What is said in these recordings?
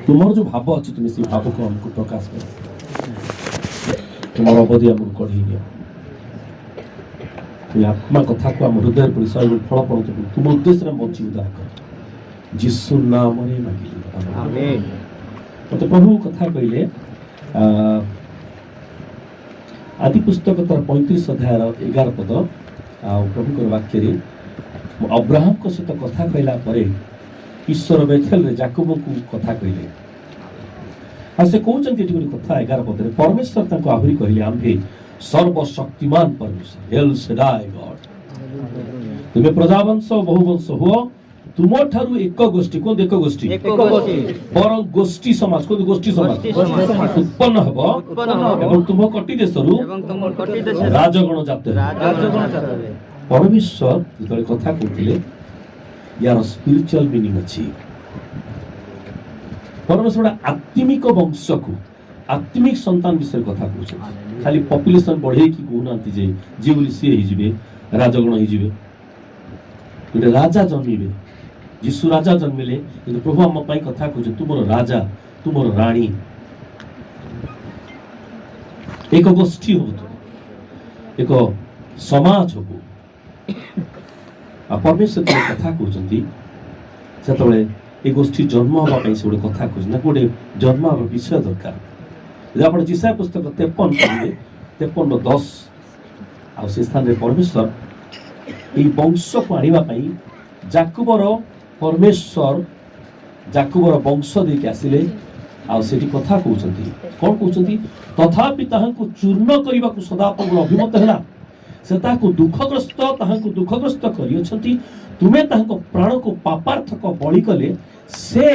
तुमर जो भाव अच्छे तुम से भाव को हमको प्रकाश कर तुम अवधि आम कढ़ी दियो तुम आत्मा कथा को आम हृदय पर फल पड़ो तुम उद्देश्य बची उदाह कर जीशु नाम मांगिली मत प्रभु कथा कहले आदि पुस्तक तार 35 अध्याय 11 पद आ प्रभु वाक्य अब्राहम को सहित कथा कहला परे ईश्वर बेथेल रे जाकब को कथा कहले आ से कहउचंती एटी कथा 11 पद रे परमेश्वर ताको आहुरी कहले आम्भे सर्वशक्तिमान परमेश्वर एल शडाई गॉड तुमे प्रजावंश बहुवंश हो तुम ठारू एक गोष्ठी को एक गोष्ठी पर गोष्ठी समाज को गोष्ठी समाज उत्पन्न हबो एवं तुम कटी देशरु राजगण जाते परमेश्वर जेतले कथा कहथिले यार स्पिरिचुअल मीनिंग अछि परमेश्वर आत्मिक वंश को आत्मिक संतान विषय कथा कहउछ खाली पॉपुलेशन बढ़े कि कहउनांती जे बोली से ही जिवे राजगण ही जिवे गोटे राजा जन्मिबे जीशु राजा जन्मिले किंतु प्रभु आम पाई कथा कहउछ तुमर राजा तुमर रानी एक गोष्ठी हो एक समाज हो आ परमेश्वर कथा कहउछंती सेतबेले ए गोष्ठी जन्म होबा पई से गोटे कथा कहउछ ना गोटे जन्म होबा विषय दरकार जे आपण जिसा पुस्तक 53 पढिले 53:10 आ से स्थान रे परमेश्वर ए वंश को आनिबा पई जाकबर परमेश्वर जाकबर वंश देके आसिले आ सेठी कथा कहउछंती कोन कहउछंती तथापि ताहांकु चूर्ण करिबाकु सदापन अभिमत हैला से ताहांकु दुखग्रस्त करियछंती तुमे ताहांको प्राण को पापार्थक बळी कले से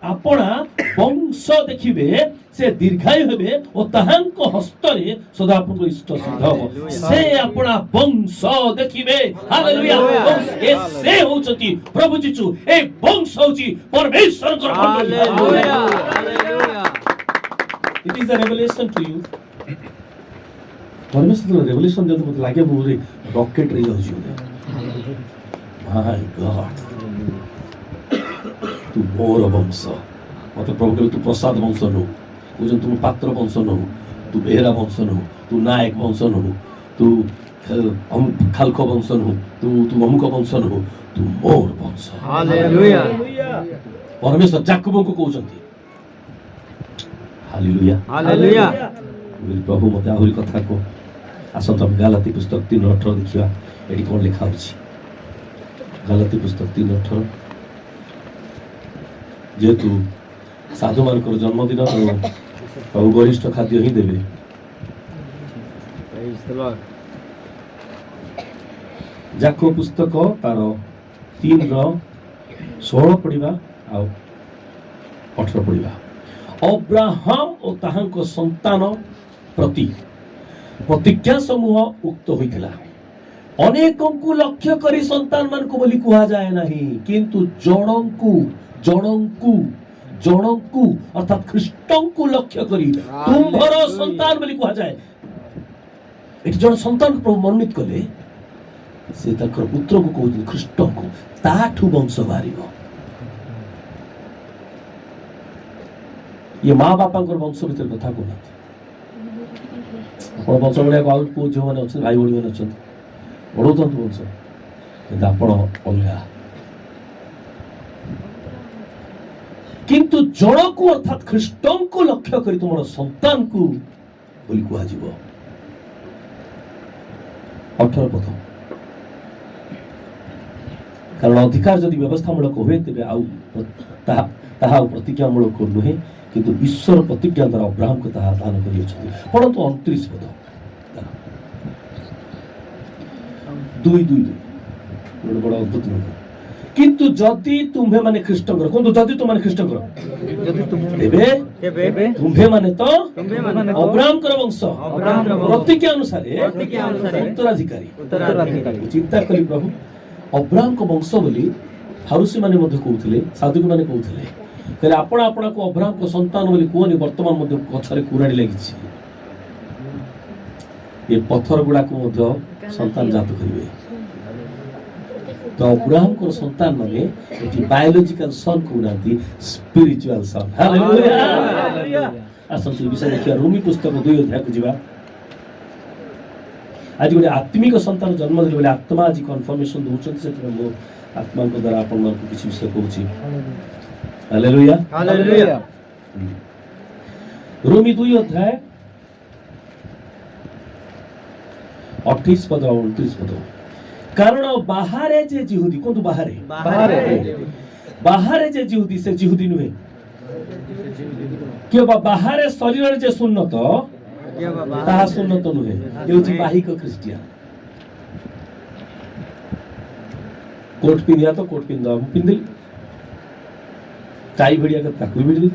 आपणा वंश देखिबे से दीर्घायु हेबे और ताहांको हस्तरे सदापन को इष्ट सिद्ध हो से आपणा वंश देखिबे हालेलुया ए से होचती प्रभु जीसु ए वंश होची परमेश्वर को hallelujah hallelujah it is a revelation to you परमेश्वर रेवलेशन जब मत लागे मुझे रॉकेट रे होची माय गॉड तू मोर वंश मत प्रभु कहले तू प्रसाद वंश नो बुझन तू पात्र वंश नो तू बेहरा वंश नो तू नायक वंश नो तू खालक वंश नो तू अमुक वंश नो तू मोर वंश हालेलुया परमेश्वर जाकब को कहउछंती हालेलुया हालेलुया प्रभु मते आहुरी कथा को आसत हम गलाती पुस्तक 3:18 देखिबा एडी कोन लिखा अछि गलाती पुस्तक 3:18 जेतु साधु मान जन्मदिन प्रभु गरिष्ठ खाद्य ही देवे जाको पुस्तक तार 3:16 पढ़िबा आ 18 पढ़िबा अब्राहम और ताहांको संतान प्रति प्रतिज्ञा समूह उक्त होइथिला अनेकंकु लक्ष्य करी संतान मान को बोली कुहा जाए नहीं किंतु जणंकु अर्थात ख्रीष्टंकु लक्ष्य करी तुम्भर संतान बोली कुहा जाए एक जन संतान को मनोनीत कले से तकर पुत्र को कहउछ ख्रीष्टंकु ताठु वंश बारिबो ये माँ बापा वंश भीतर कथा कहना वंश भाई पु झील मैंने अच्छे भाई भाई मैंने अच्छा बढ़ाता वंश कि अलगा किंतु जन को अर्थात ख्रीष्टन को लक्ष्य कर तुम संतान को बोली कह 18 पद कारण अधिकार जदि व्यवस्थामूलक हुए तेरे आउ प्रतिज्ञामूलक नुहे किंतु ईश्वर प्रतिज्ञा द्वारा अब्राहम को ताहा दान करियछथि परंतु 29 पद 2:2 बड़ा अद्भुत किंतु जदि तुम्हे माने ख्रीष्टन कर कोन जदि तुम माने ख्रीष्टन कर जदि तुम एबे तुम्हे माने तो अब्राहम कर वंश प्रतिज्ञा अनुसार उत्तराधिकारी चिंता करी प्रभु अब्राहम को वंश बोली फारूसी माने मध्ये कहउथिले साधुक माने कहउथिले कहले आपण को अब्राहम को संतान बोली कोनी वर्तमान मध्ये गछरे कुराडी लागिछि ये पत्थर गुडा को मध्ये संतान जात करिवे तो अब्राहम को संतान माने एटी बायोलॉजिकल सन को नांती स्पिरिचुअल सन। हालेलुया। आसंती विषय देखिया रोमी पुस्तक 2 अध्याय को जीवा। आज गोटे आत्मिक संतान जन्म देले आत्मा आज कन्फर्मेशन दोछन से मो आत्मा को द्वारा आपन मन को किछि विषय कहूची। Hallelujah hallelujah. रोमी 2 अध्याय 28 पद और 29 पद। कारण बाहरे जे जिहुदी कोन बाहरे बाहरे जे जिहुदी से जिहुदी नुहे के बाहरे शरीर जे सुन्नत ताहा सुन्नत नुहे हेउची बाहिक क्रिश्चियन। कोट पिंदिया तो कोट पिंदा पिंदिल टाई भिडिया का ताकू भिडी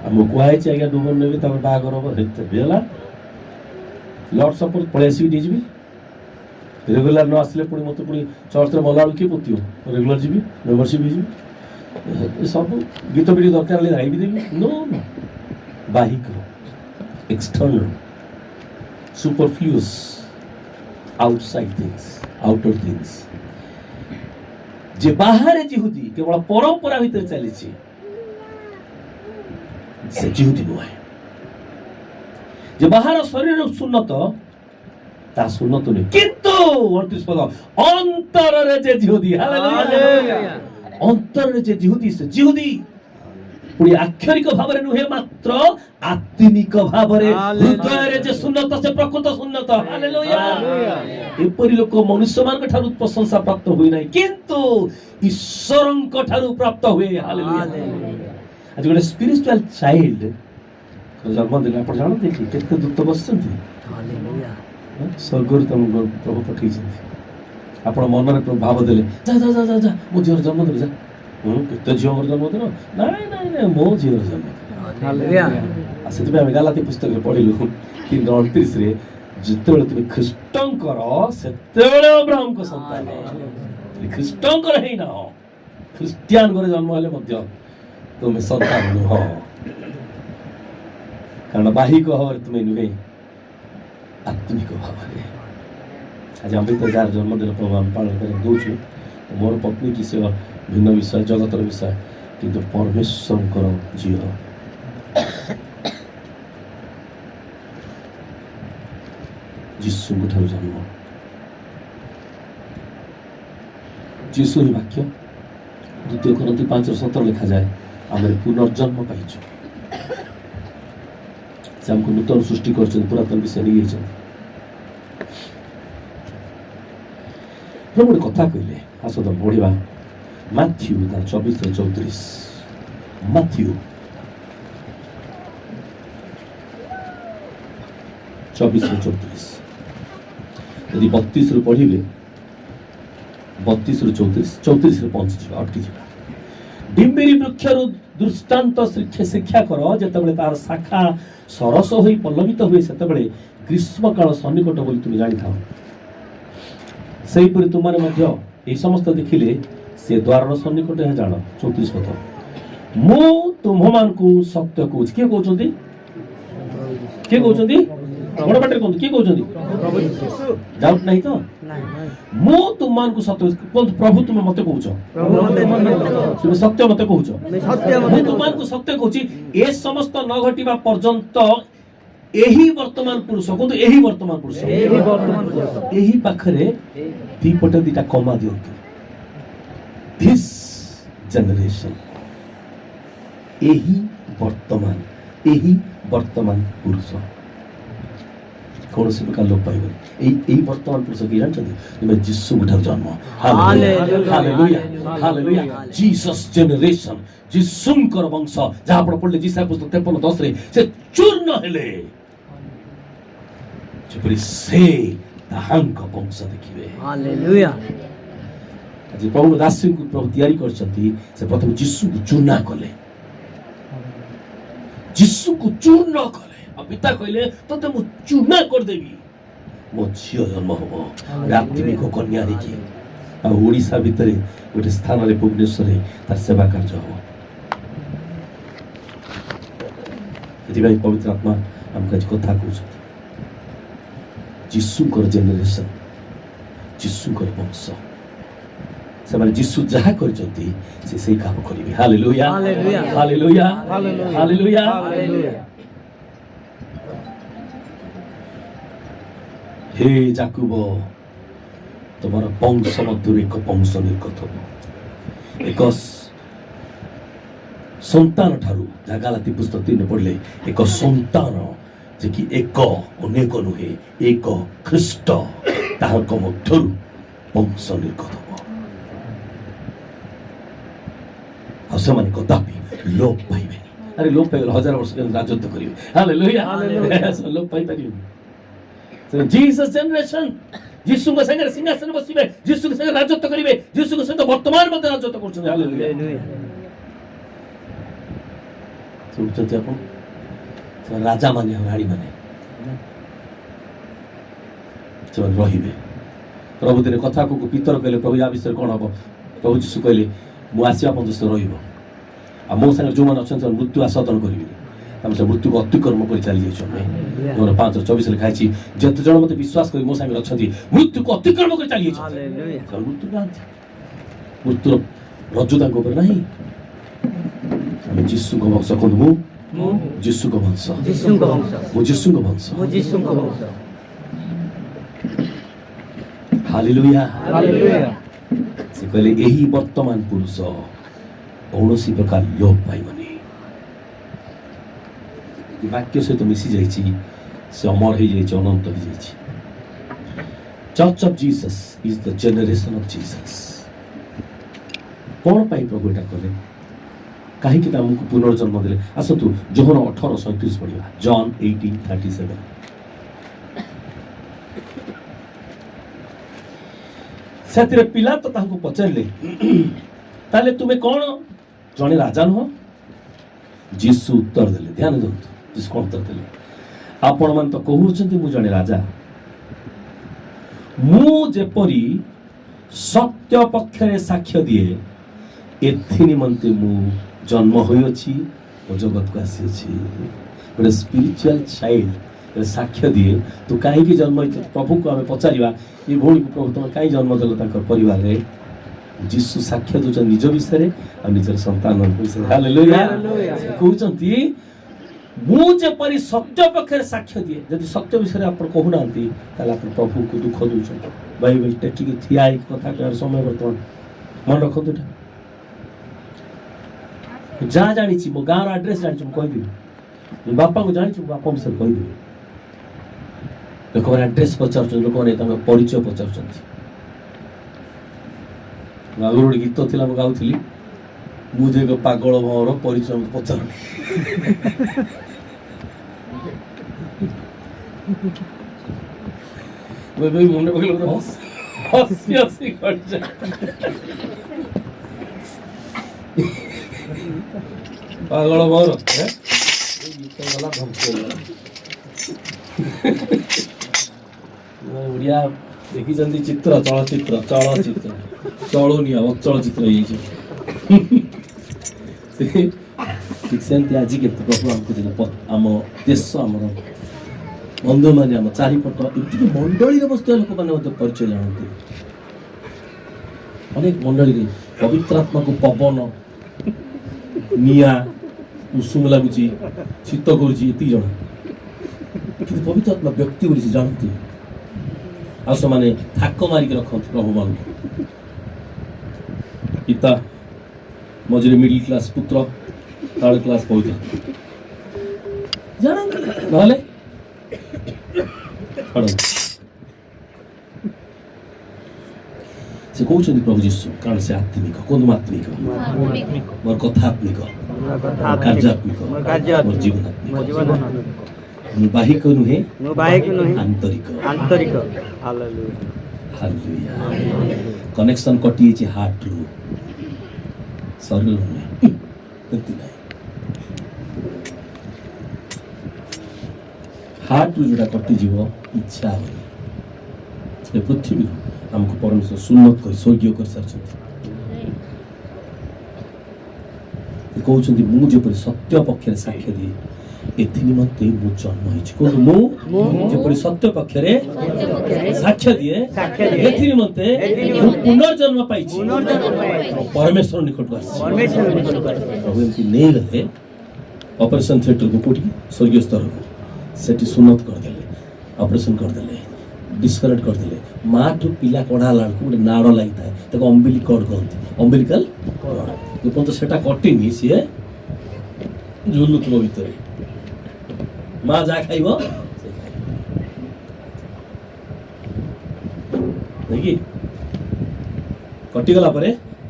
हम कुआई छै आगे डुबन नेबी तब बागर हो हेते बेला लॉर्ड सपोर्ट पळेसी दिजबी रेगुलर न आसले पुणी मत पुणी चर्च रे मला के पुतियो रेगुलर जीबी मेंबरशिप जीबी सब गीत वीडियो दरकार ले गाई भी देबी नो नो बाहिक external superfluous outside things outer things जे बाहर जिहुदी केवल परंपरा भीतर चली छी से जिहुदी नुहे जे बाहर शरीर सुन्नत ता सुन्नत नहीं किंतु 38 पद अंतर रे जे जिहुदी। हालेलुया। अंतर रे जे जिहुदी से जिहुदी पुरी आक्षरिक भाबरे नुहे मात्र आत्मिक भाबरे हृदय रे जे सुन्नत से प्रकृत सुन्नत। हालेलुया। एपरि लोक मनुष्य मान के ठारु प्रशंसा प्राप्त होई नै किंतु ईश्वरन को ठारु प्राप्त हुए। हालेलुया। आज गोटे स्पिरिचुअल चाइल्ड जन्म दिला पर जानो देखि केते दूत बसचंती। हालेलुया। स्वर्गर तुम प्रभु पठेई आपण मन रे भाव देले जा जा जा जा जा मो झियर जन्म दे जा केते झियर जन्म दे नाइ नाइ नाइ मो झियर जन्म। हालेलुया। आ सेति बे गालाती पुस्तक रे पढिलु 3:29 रे जितेबेले तुम ख्रीष्टंकर सेतेबेले अब्राहम को संतान ख्रीष्टंकर हेई ना ख्रिस्टियन घरे जन्म हेले मध्य तुम संतान नुह कारण बाहिक भाव तुम नुहे आत्मिक भाव। आज हम तो जार जन्मदिन प्रोग्राम पालन कर दौचु मोर पत्नी की सेवा भिन्न विषय जगतर विषय किंतु परमेश्वर झील जीशु ठार जन्म जीशु ही वाक्य 2 Corinthians 5:17 लिखा जाए आम पुनर्जन्म पाइचु से हमको नूतन सृष्टि कर पुरातन विषय नहीं गोटे कथा कहले आस तो बढ़िया माथ्यू 24:34 माथ्यू 24:34 यदि 32 रु पढ़िबे 32 रु 34 रे पहुंची जा अटकी जा डिम्बेरी वृक्षर दृष्टांत शिक्षा कर जेतेबेले तार शाखा सरस होई पल्लवित हुए सेतेबेले ग्रीष्म काल सन्निकट बोली तुम जानि थाओ सेही परि तुमाने मध्य ए समस्त देखिले से द्वार सन्निकट है जान 34 पद मु तुममान को सत्य कहूँ किए कहउछंती किए कहउछंती बड़ बाटे कोन किए कहउछंती डाउट नहीं तो मु तुममान को सत्य कोन प्रभु तुम मते कहउछ तुम सत्य मते कहउछ मु तुममान को सत्य कहउची ए समस्त न घटिबा पर्यंत एही वर्तमान पुरुष कोन एही वर्तमान पुरुष एही पाखरे दीपटे दिटा कमा दियंतु दिस जनरेशन एही वर्तमान पुरुष कौन से प्रकार लोग पाइबे एही वर्तमान पुरुष की जानछथि तुमे यीशु उठार जन्म। हालेलुया हालेलुया जीसस जनरेशन यीशुंकर वंश जहाँ पर पढ़ले जीसा पुस्तक 53:10 रे से चूर्ण हेले जेपरि से ताहांक वंश देखिबे। हालेलुया। आज प्रभु दासी को प्रभु तैयारी करछथि से प्रथम यीशु को चूर्ण कले यीशु को चूर्ण कले पिता कहले तते मु चूर्ण कर देबी मो झियो जन्म होबो आत्मिक कन्या देखि आ ओडिसा भितरे गोटे स्थान रे भुवनेश्वर रे तार सेवा कार्य हो यदि भाई पवित्र आत्मा हमका कथा कहछ यीशु कर जनरेशन यीशु कर वंश ସେମାନେ ଯୀଶୁ ଯାହା କରିଛନ୍ତି ସେ ସେଇ କାମ କରିବେ। Hallelujah hallelujah hallelujah hallelujah hallelujah. Hallelujah. ହେ ଯାକୁବ, ତମର ବଂଶ ମଧ୍ୟରୁ ଏକ ବଂଶ ନିର୍ଗତ ହେବ। ଏକ ସନ୍ତାନ ଠାରୁ, ଯାହା ଗାଲାତି ପୁସ୍ତକ 3 ପଢିଲେ, ଏକ ସନ୍ତାନ ଯେ କି ଏକ ଅନେକ ନୁହେଁ, ଏକ ଖ୍ରୀଷ୍ଟ, ତାହାଙ୍କ ମଧ୍ୟରୁ ବଂଶ ନିର୍ଗତ ହେବ। ଆଉ ସେମାନେ କଦାପି ଲୋପ ପାଇବେନି। ଆରେ ଲୋପ ପାଇଗଲେ 1000 ବର୍ଷ ରାଜତ୍ୱ କରିବେ। ହାଲେଲୁୟା ଲୋପ ପାଇପାରିବେନି। Jesus generation ଯୀଶୁଙ୍କ ସାଙ୍ଗରେ ସିଂହାସନ ବସିବେ, ଯୀଶୁଙ୍କ ସାଙ୍ଗରେ ରାଜତ୍ୱ କରିବେ, ଯୀଶୁଙ୍କ ସହିତ ବର୍ତ୍ତମାନ ମଧ୍ୟ ରାଜତ୍ୱ କରୁଛନ୍ତି। ହାଲେଲୁୟା। ଶୁଣୁଛନ୍ତି ଆପଣ? ରାଜା ମାନେ ଆଉ ରାଣୀ ମାନେ ସେମାନେ ରହିବେ। ପ୍ରଭୁ ଦିନେ କଥାକୁ ପିତର କହିଲେ, ପ୍ରଭୁ ୟା ବିଷୟରେ କ'ଣ ହବ? ପ୍ରଭୁ ଯୀଶୁ କହିଲେ, ମୁଁ ଆସିବା ପର୍ଯ୍ୟନ୍ତ ରହିବ, ଆଉ ମୋ ସାଙ୍ଗରେ ଯୋଉମାନେ ଅଛନ୍ତି ସେମାନେ ମୃତ୍ୟୁ ଆସ୍ୱାଦନ କରିବେନି। ଆମେ ସେ ମୃତ୍ୟୁକୁ ଅତିକ୍ରମ କରି ଚାଲି ଯାଇଛୁ। ଆମେ 5:24 ଲେଖା ହେଇଛି, ଯେତେ ଜଣ ମତେ ବିଶ୍ୱାସ କରି ମୋ ସାଙ୍ଗରେ ଅଛନ୍ତି ମୃତ୍ୟୁକୁ ଅତିକ୍ରମ କରି ଚାଲି ଯାଇଛନ୍ତି। ମୃତ୍ୟୁ ନାହାନ୍ତି, ମୃତ୍ୟୁର ରଜ୍ଜୁ ତାଙ୍କ ଉପରେ ନାହିଁ। ଆମେ ଯୀଶୁଙ୍କ ବଂଶ। କୁହନ୍ତୁ, ମୁଁ ଯୀଶୁଙ୍କ ବଂଶ, ଯୀଶୁଙ୍କ ବଂଶ, ମୁଁ ଯୀଶୁଙ୍କ ବଂଶ। ମୁଁ ଯୀଶୁଙ୍କ ବଂଶ। Hallelujah hallelujah. ସେ କହିଲେ, ଏହି ବର୍ତ୍ତମାନ ପୁରୁଷ କୌଣସି ପ୍ରକାର ଲୋପ ପାଇବନି। ବାକ୍ୟ ସହିତ ମିଶି ଯାଇଛି, ସେ ଅମର ହେଇଯାଇଛି, ଅନନ୍ତ ହେଇଯାଇଛି। Church of Jesus is the generation of Jesus. କ'ଣ ପାଇଁ ପ୍ରଭୁ ଏଟା କଲେ? କାହିଁକି ଆମକୁ ପୁନର୍ଜନ୍ମ ଦେଲେ? ଆସନ୍ତୁ ଯୋହନ 18:37 ପଢିବା। ଜନ୍ 18:37। ସେଥିରେ ପିଲାତ ତାହାକୁ ପଚାରିଲେ, ତାହେଲେ ତୁମେ କ'ଣ ଜଣେ ରାଜା ନୁହଁ? ଯୀଶୁ ଉତ୍ତର ଦେଲେ, ଧ୍ୟାନ ଦିଅନ୍ତୁ ଯୀଶୁ କ'ଣ ଉତ୍ତର ଦେଲେ? ଆପଣମାନେ ତ କହୁଛନ୍ତି ମୁଁ ଜଣେ ରାଜା। ମୁଁ ଯେପରି ସତ୍ୟ ପକ୍ଷରେ ସାକ୍ଷ୍ୟ ଦିଏ, ଏଥି ନିମନ୍ତେ ମୁଁ ଜନ୍ମ ହୋଇଅଛି ଓ ଜଗତକୁ ଆସିଅଛି। ଗୋଟେ ସ୍ପିରିଚୁଆଲ ଚାଇଲ୍ଡ ସାକ୍ଷ୍ୟ ଦିଏ, ତୁ କାହିଁକି ଜନ୍ମ ହେଇଛୁ? ପ୍ରଭୁକୁ ଆମେ ପଚାରିବା, ଏ ଭଉଣୀକୁ, ପ୍ରଭୁ ତମେ କାହିଁ ଜନ୍ମ ଦେଲ ତାଙ୍କର ପରିବାରରେ? ଯୀଶୁ ସାକ୍ଷ୍ୟ ଦେଉଛନ୍ତି ନିଜ ବିଷୟରେ ଆଉ ନିଜର ସନ୍ତାନଙ୍କ ବିଷୟରେ। ହାଲେଲୁୟା। ସେ କହୁଛନ୍ତି, ମୁଁ ଯେପରି ସତ୍ୟ ପକ୍ଷରେ ସାକ୍ଷ୍ୟ ଦିଏ। ଯଦି ସତ୍ୟ ବିଷୟରେ ଆପଣ କହୁନାହାନ୍ତି, ତାହେଲେ ଆପଣ ପ୍ରଭୁଙ୍କୁ ଦୁଃଖ ଦେଉଛନ୍ତି। ବାଇବେଲ ଟେକିକି ଠିଆ ହେଇକି କଥା କହିବାର ସମୟ ବର୍ତ୍ତମାନ। ମନେ ରଖନ୍ତୁ ଏଟା। ଯାହା ଜାଣିଛି, ମୋ ଗାଁର ଆଡ୍ରେସ୍ ଜାଣିଛି, ମୁଁ କହିଦେବି। ମୋ ବାପାଙ୍କୁ ଜାଣିଛି, ମୋ ବାପା ବିଷୟରେ କହିଦେବି। ଲୋକମାନେ ଆଡ୍ରେସ୍ ପଚାରୁଛନ୍ତି, ଲୋକମାନେ ତାଙ୍କ ପରିଚୟ ପଚାରୁଛନ୍ତି। ଆଗରୁ ଗୋଟେ ଗୀତ ଥିଲା, ମୁଁ ଗାଉଥିଲି, ମୁଁ ଯେ ଏକ ପାଗଳ ଭଅଁର ପରିଚୟ ମତେ ପଚାରୁନି। ମନେ ପକେଇଲେ ହସି ହସି କରିଛେ। ପାଗଳ ଭଅଁର ଗୀତ ଗଲା, ଧ୍ୱଂସ ହେଇଗଲା। ଓଡ଼ିଆ ଦେଖିଛନ୍ତି ଚିତ୍ର, ଚଳଚିତ୍ର ଚଳୁନି, ଆଉ ଚଳଚିତ୍ର ହେଇଯାଇଛି। ଠିକ ସେମିତି ଆଜି କେତେ ପ୍ରଭୁ ଆମକୁ ଆମ ଦେଶ, ଆମର ବନ୍ଧୁମାନେ, ଆମ ଚାରିପଟ, ଏମିତିକି ମଣ୍ଡଳୀରେ ବସିଥିବା ଲୋକମାନେ ମଧ୍ୟ ପରିଚୟ ଜାଣନ୍ତି। ଅନେକ ମଣ୍ଡଳୀରେ ପବିତ୍ରାତ୍ମାକୁ ପବନ, ନିଆଁ, ଉଷୁମ ଲାଗୁଛି, ଶୀତ କରୁଛି, ଏତିକି ଜଣା। କିନ୍ତୁ ପବିତ୍ର ଆତ୍ମା ବ୍ୟକ୍ତି ବୋଲି ସେ ଜାଣନ୍ତି। ଆଉ ସେମାନେ ଥାକ ମାରିକି ରଖନ୍ତି ପ୍ରଭୁମାନଙ୍କୁ। ପିତା, ମଝିରେ ମିଡିଲ କ୍ଲାସ ପୁତ୍ର, ଥାର୍ଡ କ୍ଲାସ ପବିତ୍ର ଜାଣନ୍ତି, ନହେଲେ ସେ କହୁଛନ୍ତି ପ୍ରଭୁ ଯୀଶୁ, କାରଣ ସେ ଆତ୍ମିକ। କୁହନ୍ତୁ ଆତ୍ମିକ, ମୋର କଥା ଆତ୍ମିକ, କାର୍ଯ୍ୟାତ୍ମିକ, ମୋର ଜୀବନାତ୍ମିକ। ମୁଁ ବାହିକ ନୁହେଁ, ଆନ୍ତରିକ। କନେକ୍ସନ କଟିଯାଇଛି ହାର୍ଟରୁ, ଶରୀର ନୁହେଁ। ଏମିତି ନାହିଁ, ହାର୍ଟରୁ ଯୋଉଟା କଟିଯିବ, ଇଚ୍ଛା ହବନି। ଏ ପୃଥିବୀରୁ ଆମକୁ ପରମେଶ୍ୱର ସୁନ୍ନତ କରି ସ୍ୱର୍ଗୀୟ କରିସାରିଛନ୍ତି। କହୁଛନ୍ତି, ମୁଁ ଯେପରି ସତ୍ୟ ପକ୍ଷରେ ସାକ୍ଷ୍ୟ ଦିଏ, ଏଥି ନିମନ୍ତେ ମୁଁ ଜନ୍ମ ହେଇଛି। କୁହନ୍ତୁ ମୁଁ ଯେପରି ସତ୍ୟ ପକ୍ଷରେ ସାକ୍ଷ୍ୟ ଦିଏ ଏଥି ନିମନ୍ତେ ମୁଁ ପୁନର୍ଜନ୍ମ ପାଇଛି, ପରମେଶ୍ୱର ନିକଟକୁ ଆସିଛି। ପ୍ରଭୁ ଏମିତି ନେଇଗଲେ ଅପରେସନ ଥିଏଟରକୁ, କୋଉଠି ସ୍ୱର୍ଗୀୟ ସ୍ତରକୁ, ସେଠି ସୁନତ କରିଦେଲେ, ଅପରେସନ କରିଦେଲେ, ଡିସକନେକ୍ଟ କରିଦେଲେ। ମାଠୁ ପିଲା କଢା ହେଲା ବେଳକୁ ଗୋଟେ ନାଡ଼ ଲାଗିଥାଏ, ତାକୁ ଅମ୍ବିଲିକଡ କହନ୍ତି, ଅମ୍ବିଲିକାଲ କର୍ଡ। ଯେପର୍ଯ୍ୟନ୍ତ ସେଟା କଟିନି ସିଏ ଝୁଲୁଥିବ ଭିତରେ, ମା ଯାହା ଖାଇବ ସେ ଖାଇବ, କଟିଗଲା ପରେ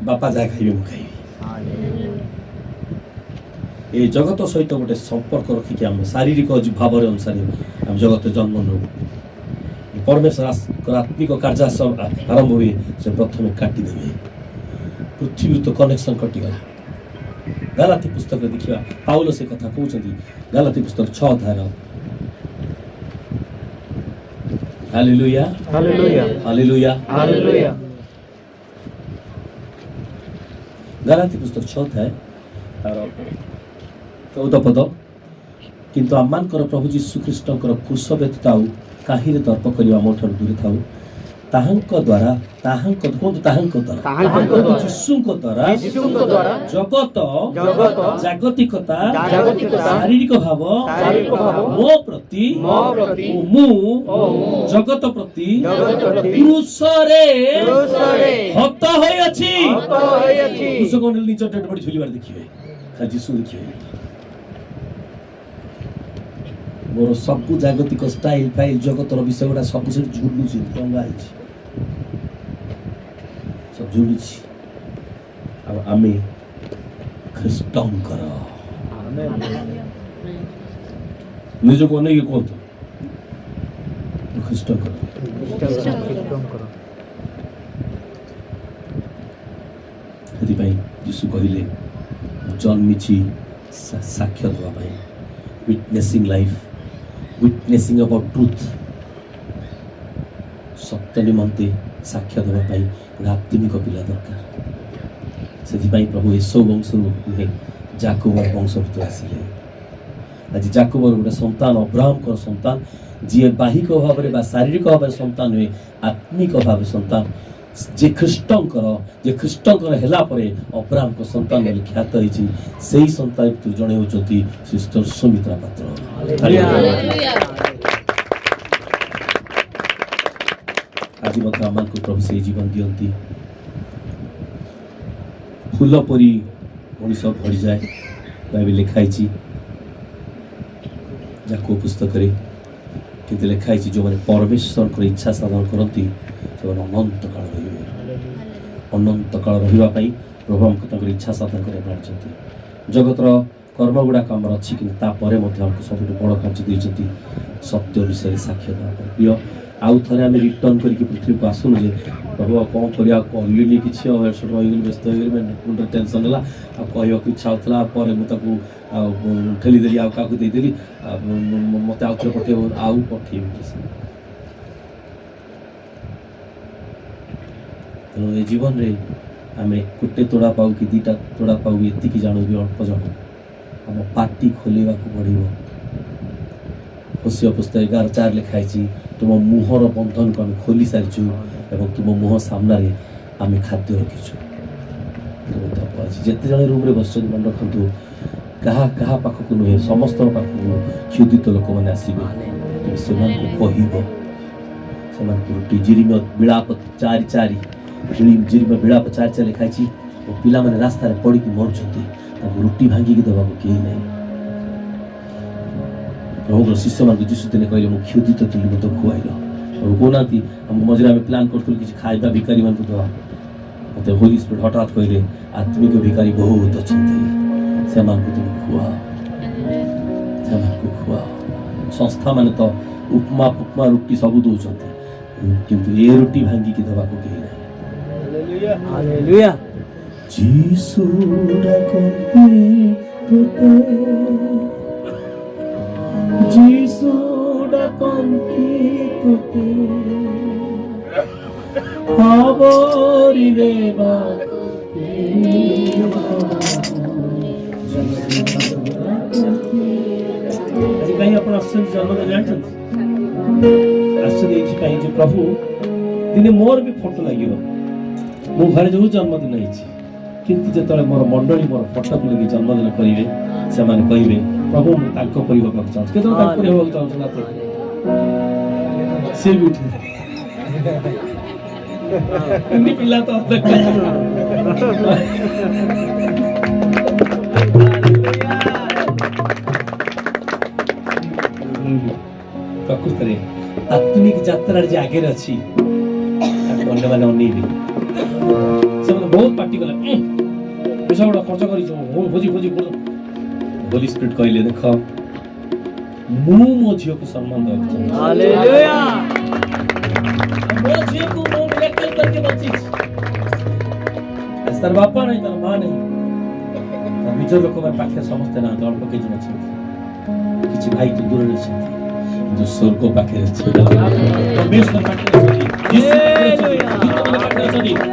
ବାପା ଯାହା ଖାଇବେ ମୁଁ ଖାଇବି। ଏ ଜଗତ ସହିତ ଗୋଟେ ସମ୍ପର୍କ ରଖିକି ଆମେ ଶାରୀରିକ ଭାବରେ ଅନୁସାରେ ଆମେ ଜଗତରେ ଜନ୍ମ ନେଉ। ପରମେଶ୍ୱର ଆତ୍ମିକ କାର୍ଯ୍ୟ ଆରମ୍ଭ ହୁଏ, ସେ ପ୍ରଥମେ କାଟିଦେବେ। ପୃଥିବୀ ତ କନେକ୍ସନ କଟିଗଲା। ଗାଲାତି ପୁସ୍ତକରେ ଦେଖିବା, ପାଉଲ ସେ କଥା କହୁଛନ୍ତି। ଗାଲାତି ପୁସ୍ତକ 6 ଅଧ୍ୟାୟର ହାଲେଲୁୟା ହାଲେଲୁୟା ହାଲେଲୁୟା ହାଲେଲୁୟା। ଗାଲାତି ପୁସ୍ତକ 6 ଅଧ୍ୟାୟ ତାର 14 ପଦ। କିନ୍ତୁ ଆମମାନଙ୍କର ପ୍ରଭୁ ଯୀଶୁ ଖ୍ରୀଷ୍ଟଙ୍କର କ୍ରୁଶ ବ୍ୟତୀତ ଆଉ କାହିଁରେ ଦର୍ପ କରିବା ମୋ ଠାରୁ ଦୂରେ ଥାଉ। ତାହାଙ୍କ ଦ୍ୱାରା ଯୀଶୁଙ୍କ ଦ୍ୱାରା ଜଗତ ଜାଗତିକତା ଶାରୀରିକ ଭାବ ମୋ ପ୍ରତି ମୁଁ ଜଗତ ପ୍ରତି କ୍ରୁଶରେ ହତ ହୋଇଅଛି। କ୍ରୁଶ କଣ ନିଜ ଡେଡ୍ ବଡି ଝୁଲିବାର ଦେଖିବେ, ଯୀଶୁ ଦେଖିବେ। ମୋର ସବୁ ଜାଗତିକ ଷ୍ଟାଇଲ ଫାଇଲ ଜଗତର ବିଷୟ ଗୁଡା ସବୁ ସେଠି ଝୁଲୁଛି, ଟଙ୍ଗା ହେଇଛି, ସବୁ ଝୁଲୁଛି। ଆଉ ଆମେ ଖ୍ରୀଷ୍ଟଙ୍କର, ନିଜକୁ ଅନେଇକି କୁହନ୍ତୁ ଖ୍ରୀଷ୍ଟଙ୍କର। ସେଥିପାଇଁ ଯୀଶୁ କହିଲେ ଜନ୍ମିଛି ସାକ୍ଷ୍ୟ ଦେବା ପାଇଁ, witnessing life, witnessing about truth, ସତ୍ୟ ନିମନ୍ତେ ସାକ୍ଷ୍ୟ ଦେବା ପାଇଁ ଗୋଟେ ଆତ୍ମିକ ପିଲା ଦରକାର। ସେଥିପାଇଁ ପ୍ରଭୁ ଏସବୁ ବଂଶରୁ ନୁହେଁ, ଯାକୋବର ବଂଶ ଭିତରୁ ଆସିଲେ। ଆଜି ଯାକୋବର ଗୋଟେ ସନ୍ତାନ, ଅବ୍ରାହମଙ୍କର ସନ୍ତାନ, ଯିଏ ବାହିକ ଭାବରେ ବା ଶାରୀରିକ ଭାବରେ ସନ୍ତାନ ନୁହେଁ, ଆତ୍ମିକ ଭାବରେ ସନ୍ତାନ, ଯେ ଖ୍ରୀଷ୍ଟଙ୍କର ହେଲା ପରେ ଅବ୍ରାହମଙ୍କ ସନ୍ତାନ ବୋଲି ଖ୍ୟାତ ହେଇଛି। ସେଇ ସନ୍ତାନ ଭିତରୁ ଜଣେ ହେଉଛନ୍ତି ସିଷ୍ଟର ସୁମିତ୍ରା ପାତ୍ର। ଆଜି ମଧ୍ୟ ଆମମାନଙ୍କୁ ପ୍ରଭୁ ସେଇ ଜୀବନ ଦିଅନ୍ତି। ଫୁଲ ପରି ମଣିଷ ଭରିଯାଏ, ବାଇବେଲ ଲେଖା ହେଇଛି ଯାକୋବ ପୁସ୍ତକରେ। କିନ୍ତୁ ଲେଖା ହେଇଛି ଯେଉଁମାନେ ପରମେଶ୍ୱରଙ୍କର ଇଚ୍ଛା ସାଧନ କରନ୍ତି ସେମାନେ ଅନନ୍ତ କାଳ ରହିବେ। ଅନନ୍ତ କାଳ ରହିବା ପାଇଁ ପ୍ରଭୁ ଆମକୁ ତାଙ୍କର ଇଚ୍ଛା ସାଧନ କରିବା ଆଣିଛନ୍ତି। ଜଗତର କର୍ମ ଗୁଡ଼ାକ ଆମର ଅଛି, କିନ୍ତୁ ତାପରେ ମଧ୍ୟ ଆମକୁ ସବୁଠୁ ବଡ଼ କାର୍ଯ୍ୟ ଦେଇଛନ୍ତି ସତ୍ୟ ବିଷୟରେ ସାକ୍ଷ୍ୟ ଦେବା ପାଇଁ। ପ୍ରିୟ, ଆଉ ଥରେ ଆମେ ରିଟର୍ଣ୍ଣ କରିକି ପୃଥିବୀକୁ ଆସୁନୁ ଯେ ପ୍ରଭୁ କ'ଣ କରିବା, କଲିନି କିଛି, ଆଉ ଏସବୁ ରହିଗଲି, ବ୍ୟସ୍ତ ହେଇଗଲି, ମୁଣ୍ଡରେ ଟେନସନ୍ ହେଲା, ଆଉ କହିବାକୁ ଇଚ୍ଛା ହେଉଥିଲା, ପରେ ମୁଁ ତାକୁ ଆଉ ଠେଲିଦେଲି, ଆଉ କାହାକୁ ଦେଇଦେଲି, ମୋତେ ଆଉ ଥରେ ପଠେଇବ, ଆଉ ପଠେଇବି। ତେଣୁ ଏ ଜୀବନରେ ଆମେ ଗୋଟେ ତୋଡ଼ା ପାଉ କି ଦୁଇଟା ତୋଡ଼ା ପାଉ, ଏତିକି ଜାଣୁ ବି ଅଳ୍ପ ଜାଣୁ। ଆମ ପାଟି ଖୋଲିବାକୁ ପଡ଼ିବ। ହୋସିଆ ପୁସ୍ତକ 11:4 ଲେଖା ହେଇଛି, ତୁମ ମୁହଁର ବନ୍ଧନକୁ ଆମେ ଖୋଲି ସାରିଛୁ ଏବଂ ତୁମ ମୁହଁ ସାମ୍ନାରେ ଆମେ ଖାଦ୍ୟ ରଖିଛୁ। ଆଜି ଯେତେ ଜଣ ରୁମ୍ରେ ବସିଛନ୍ତି ମନେ ରଖନ୍ତୁ, କାହା ପାଖକୁ ନୁହେଁ, ସମସ୍ତଙ୍କ ପାଖକୁ କ୍ଷୁଧିତ ଲୋକମାନେ ଆସିବେ। ତେଣୁ ସେମାନଙ୍କୁ କହିବ, ସେମାନଙ୍କୁ ରୁଟି, ଜିରିମିୟ ବିଳାପ 4:4 ଲେଖା ହେଇଛି, ଓ ପିଲାମାନେ ରାସ୍ତାରେ ପଡ଼ିକି ମରୁଛନ୍ତି, ତାଙ୍କୁ ରୁଟି ଭାଙ୍ଗିକି ଦେବାକୁ କେହି ନାହିଁ। ପ୍ରଭୁଙ୍କ ଶିଷ୍ୟମାନଙ୍କୁ ଯୀଶୁ ଦିନେ କହିଲେ, ମୁଁ କ୍ଷୁଧିତ ଥିଲି, ମୋତେ ଖୁଆଇଲ। ପ୍ରଭୁ କହୁନାହାନ୍ତି, ଆମ ମଝିରେ ଆମେ ପ୍ଲାନ୍ କରୁଥିଲୁ କିଛି ଖାଇବା ଭିକାରୀମାନଙ୍କୁ ଦେବା, ମୋତେ ହୋଲି ସ୍ପିରିଟ୍ ହଠାତ୍ କହିଲେ ଆତ୍ମିକ ଭିକାରୀ ବହୁତ ଅଛନ୍ତି, ସେମାନଙ୍କୁ ତୁମେ ଖୁଆଅ, ସେମାନଙ୍କୁ ଖୁଆଅ। ସଂସ୍ଥାମାନେ ତ ଉପମା ରୁଟି ସବୁ ଦେଉଛନ୍ତି, କିନ୍ତୁ ଏ ରୁଟି ଭାଙ୍ଗିକି ଦେବାକୁ କେହି ନାହିଁ। ହାଲେଲୁୟା। ଯୀଶୁ ଡାକନ୍ତି ତୋତେ, ଯୀଶୁ ଡାକନ୍ତି ତୋତେ, ଆବରି ନେବାକୁ आश्चर्य जन्मदिन जानते आश्चर्य एथिपाई जे प्रभु दिने मोर भी फोटो लागिव मो घरे जो जन्मदिन होइछि किंतु जेतले मोर मंडली मोर फोटो को लगी जन्मदिन करिवे से माने कहिबे प्रभु मु ताको परिवार को चाहूँ केतो ताको परिवार को चाहूँ ना तो से भी उठे इन्हीं पिला तो अब तक प्रकृतरे आत्मिक यात्रा जे आगे अछि अन्य माने अनेबे से बहुत पार्टी कला पैसा बड़ा खर्च करी हो भोजी होली स्पिरिट कहले देख मु मो झियो को सम्मान दବାକୁ चाहे हालेलुया मो झियो को मो मिरेकल करके बची अस्तर बापा नहीं तर मां नहीं निजर लोक मन पाखे समस्त ना अल्प के जन अछि किछि भाई तो दूर अछि जो स्वर्ग पाखे अछि परमेश्वर पाखे अछि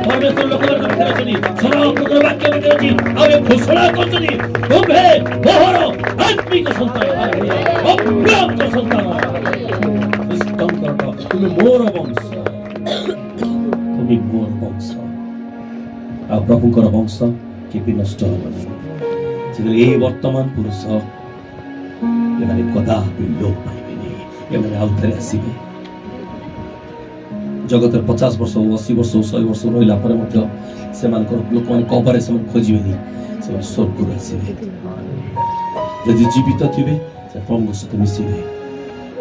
परमेश्वर लोक पाखे अछि सरा पुत्र वाक्य में अछि और ये घोषणा करछनी तुम्हे मोहर आत्मिक संतान अप्राप्त संतान स्तम करत तुम मोर वंश आ प्रभुकर वंश केबे नष्ट होबनी जे ए वर्तमान पुरुष एमाने कदा लोप पाइबेनी एमाने आउथरे आसीबे जगतर 50 वर्ष 80 वर्ष 100 वर्ष रहिला परे मध्य से मानकर लोक माने कबरे से खोजिबेनी से स्वर्ग आसीबे यदि जीवित थिबे से प्रभु सहित मिसिबे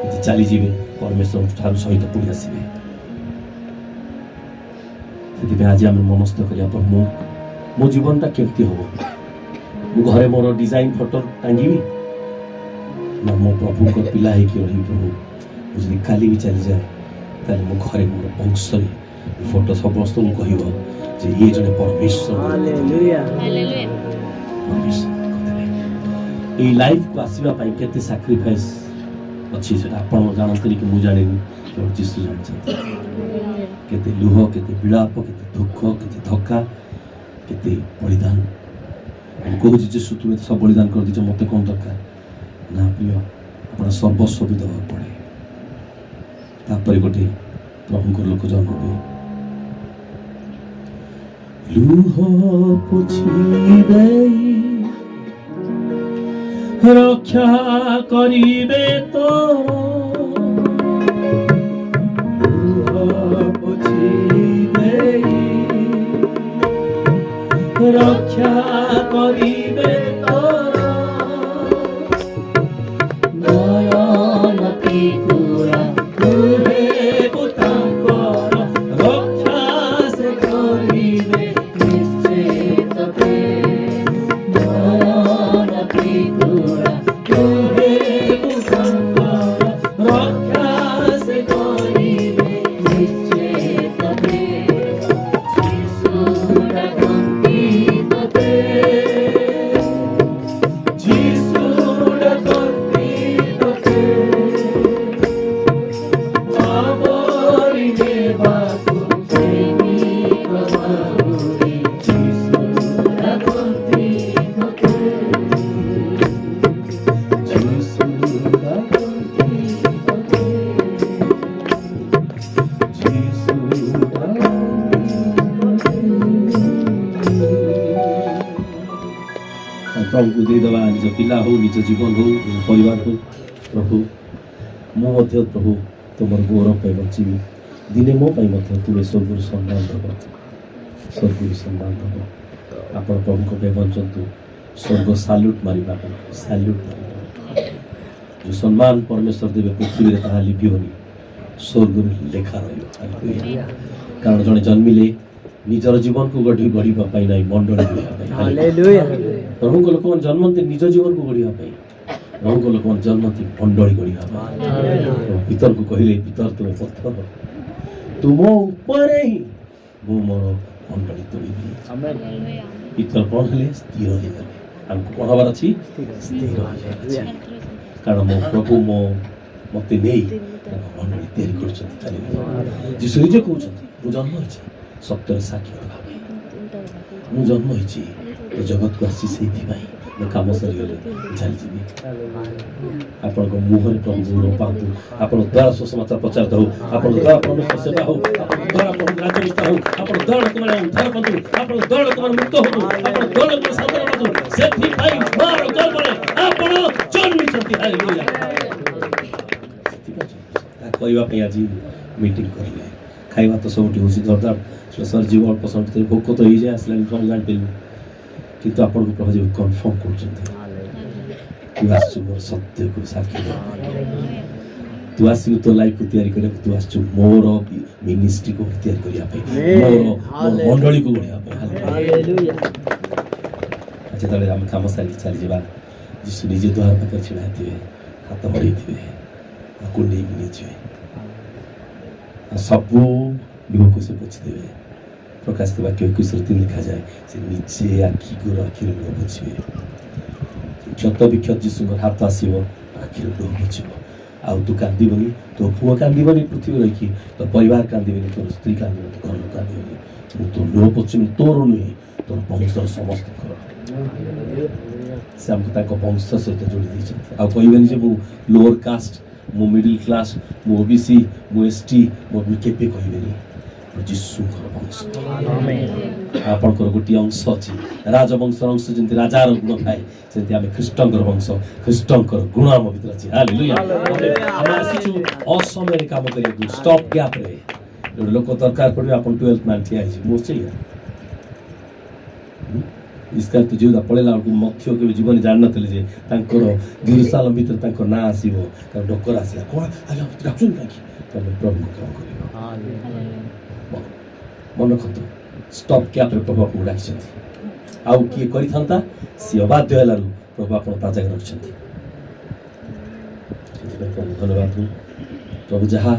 यदि चली जीवे परमेश्वर सहित पुणी आसीबे से आज आम मनस्थ करिया पर मो जीवनटा केमती हम मु घरे मोर डिजाइन फोटो टांगीबी ना मो प्रभु को पिला है कि रही प्रभु मुझे काली भी चली जाए ताले मो घरे मोर वंश फोटो समस्त मु कहबो जे ये जने परमेश्वर हालेलुया परमेश्वर ए लाइफ को आसीबा पई केते सैक्रिफाइस अछि जे आपण जानतनी कि मु जानिनी केवल जीसु जानछन केते लुह केते विलाप केते दुख केते धक्का केते बलिदान हम कहू जे जीसु तुमे सब बलिदान कर दिछ मते कोन दरकार ना प्रिय आपण सर्वस्व भी दवा पड़े तापर गोटे प्रभु को लोक जन्म हुए लुह पोछि देई रक्षा करिबे तोर रक्षा करिबे तोर नयन तीपुरा तुहे पुतांकर रक्षा से करिबे निश्चित ते नयन तीपुरा तुहे पुतांकर रक्षा से करिबे निश्चित ते प्रभु को देदवा निज पिला हो निज जीवन हो निज परिवार हो प्रभु मो प्रभु तुम गौरव पे बची दिने मो तुम्हें स्वर्ग सम्मान दब स्वर्ग सम्मान दब आप प्रभु को बंचतु स्वर्ग साल्यूट मारिबा साल्यूट जो सम्मान परमेश्वर देवे पृथ्वी रे ताहा लिभिबनी स्वर्ग लेखा रहियो कारण जने जन्मिले निजर जीवन को गढ़िबा पाई नाही मंडली हालेलुया प्रभु को लोक जन्मते निज जीवन को गढ़िबा पाई प्रभु को लोक जन्मते मंडली गढ़िबा पाई पितर को कहिले पितर तुम पत्थर तुम ऊपर ही मो मोर मंडली तोड़ीबी आमेन पितर कोन हले स्थिर हो गले हमको पढ़ाबार अछि स्थिर हो जाय कारण मो प्रभु मो मते नेई मंडली तैयारी करछथि ताली जीसु जे कहउछथि मु जन्म होइछि सत्यर साक्षी भावे मु जन्म होइछि जगत को आसी सेथि भाई ମୋ କାମ ସରିଗଲେ ଚାଲିଯିବି। ଆପଣଙ୍କ ମୁହଁରେ ପ୍ରଭୁ ଗୌରବ ପାଆନ୍ତୁ। ଆପଣଙ୍କ ଦ୍ୱାରା ସୁସମାଚାର ପ୍ରଚାରିତ ହଉ, ଆପଣଙ୍କ ଦ୍ୱାରା ପରମେଶ୍ୱର ସେବା ହଉ, ଆପଣଙ୍କ ଦ୍ୱାରା ପ୍ରଭୁ ରାଜ୍ୟ ବିସ୍ତାର ହଉ, ଆପଣଙ୍କ ଦ୍ୱାରା ଲୋକମାନେ ଉଦ୍ଧାର ପାଆନ୍ତୁ, ଆପଣଙ୍କ ଦ୍ୱାରା ଲୋକମାନେ ମୁକ୍ତ ହୁଅନ୍ତୁ, ଆପଣଙ୍କ ଦ୍ୱାରା ଲୋକମାନେ ସାଧନା ପାଆନ୍ତୁ। ସେଥିପାଇଁ ମାର ଗର୍ଭରେ ଆପଣ ଜନ୍ମିଛନ୍ତି। ହାଲେଲୁୟା। କହିବା ପାଇଁ ଆଜି ମିଟିଂ କରିଲେ। ଖାଇବା ତ ସବୁଠି ହେଉଛି ଜୋରଦାର ସରିଯିବ, ଅଳ୍ପ ସମୟ ଭିତରେ ଭୋକ ତ ହେଇଯାଏ ଆସିଲାଣି କ'ଣ ଜାଣିପାରିବୁ। କିନ୍ତୁ ଆପଣଙ୍କୁ ପ୍ରଭୁ ଯେବେ କନଫର୍ମ କରୁଛନ୍ତି, ତୁ ଆସିଛୁ ମୋର ସତ୍ୟକୁ ସାକ୍ଷୀ ଦେବା ପାଇଁ, ତୁ ଆସିବୁ ତୋ ଲାଇଫକୁ ତିଆରି କରିବାକୁ, ତୁ ଆସିଛୁ ମୋର ମିନିଷ୍ଟ୍ରିକୁ ତିଆରି କରିବା ପାଇଁ, ମୋର ମଣ୍ଡଳୀକୁ ଗଢ଼ିବା ପାଇଁ। ହାଲେଲୁୟା। ଯେତେବେଳେ ଆମେ କାମ ସାରିକି ଚାଲିଯିବା, ଯୀଶୁ ନିଜେ ଦ୍ୱାର ପାଖରେ ଛିଡ଼ା ହେଇଥିବେ, ହାତ ବଢ଼େଇଥିବେ, କୁଣ୍ଡେଇକି ନେଇଯିବେ, ସବୁ ଲୁହକୁ ସେ ପୋଛିଦେବେ। ପ୍ରକାଶିତ ବାକ୍ୟ 21:3 ଲେଖାଯାଏ, ସେ ନିଜେ ଆଖିରୁ ଲୁହ ପୋଛିବେ। କ୍ଷତ ବିକ୍ଷତ ଯୀଶୁଙ୍କର ହାତ ଆସିବ, ଆଖିରୁ ଲୁହ ପୋଛିବ। ଆଉ ତୁ କାନ୍ଦିବନି, ତୋ ପୁଅ କାନ୍ଦିବନି ପୃଥିବୀ ରହିକି, ତୋ ପରିବାର କାନ୍ଦିବନି, ତୋର ସ୍ତ୍ରୀ କାନ୍ଦିବନି, ଘର ଲୋକ କାନ୍ଦିବନି। ମୁଁ ତୋ ଲୁହ ପୋଛିବି, ତୋର ନୁହେଁ, ତୋର ବଂଶର ସମସ୍ତଙ୍କର। ସେ ଆମକୁ ତାଙ୍କ ବଂଶ ସହିତ ଯୋଡ଼ି ଦେଇଛନ୍ତି। ଆଉ କହିବେନି ଯେ ମୁଁ ଲୋଅର କାଷ୍ଟ, ମୁଁ ମିଡିଲ କ୍ଲାସ, ମୁଁ ଓବିସି, ମୁଁ ଏସଟି, ମୁଁ କେବେ କହିବେନି। ଯୀଶୁଙ୍କର ବଂଶ। ଆପଣଙ୍କର ଗୋଟିଏ ଅଂଶ ଅଛି, ରାଜବଂଶର ଅଂଶ। ଯେମିତି ରାଜାର ଗୁଣ ଥାଏ, ସେମିତି ଆମେ ଖ୍ରୀଷ୍ଟଙ୍କର ବଂଶ, ଖ୍ରୀଷ୍ଟଙ୍କର ଗୁଣ ଆମ ଭିତରେ ଅଛି। ହାଲେଲୁୟା। ଆମେ ଆସିଛୁ ଅସମୟରେ କାମ କରିବାକୁ, ଷ୍ଟପ୍ ଗ୍ୟାପ୍ରେ। ଗୋଟେ ଲୋକ ଦରକାର ପଡ଼ିବେ, ଆପଣ 12th ମ୍ୟାନ୍ ଠିଆ ହେଇଛି, ମୁଁ ସେଇଆ ଇସ୍କାରିୟତ ଯିହୁଦା ପଳେଇଲା ବେଳକୁ ମଥ୍ୟ କେବେ ଜୀବନ ଜାଣିନଥିଲେ ଯେ ତାଙ୍କର ଜେରୁସାଲେମ ଭିତରେ ତାଙ୍କ ନାଁ ଆସିବ। ତାଙ୍କ ଡୋକର ଆସିଲା, କ'ଣ ଆଜ୍ଞା ଡାକୁଛନ୍ତି କାହିଁକି? ତମେ ପ୍ରଭୁଙ୍କ କାମ କରିବ। ମନେ ରଖନ୍ତୁ, ଷ୍ଟପ୍ କ୍ୟାପ୍ରେ ପ୍ରଭୁ ଆପଣଙ୍କୁ ଡାକିଛନ୍ତି। ଆଉ କିଏ କରିଥାନ୍ତା? ସିଏ ଅବାଧ୍ୟ ହେଲାରୁ ପ୍ରଭୁ ଆପଣ ତା ଜାଗାରେ ରଖିଛନ୍ତି। ସେଥିପାଇଁ ପ୍ରଭୁ ଧନ୍ୟବାଦ। ପ୍ରଭୁ ଯାହା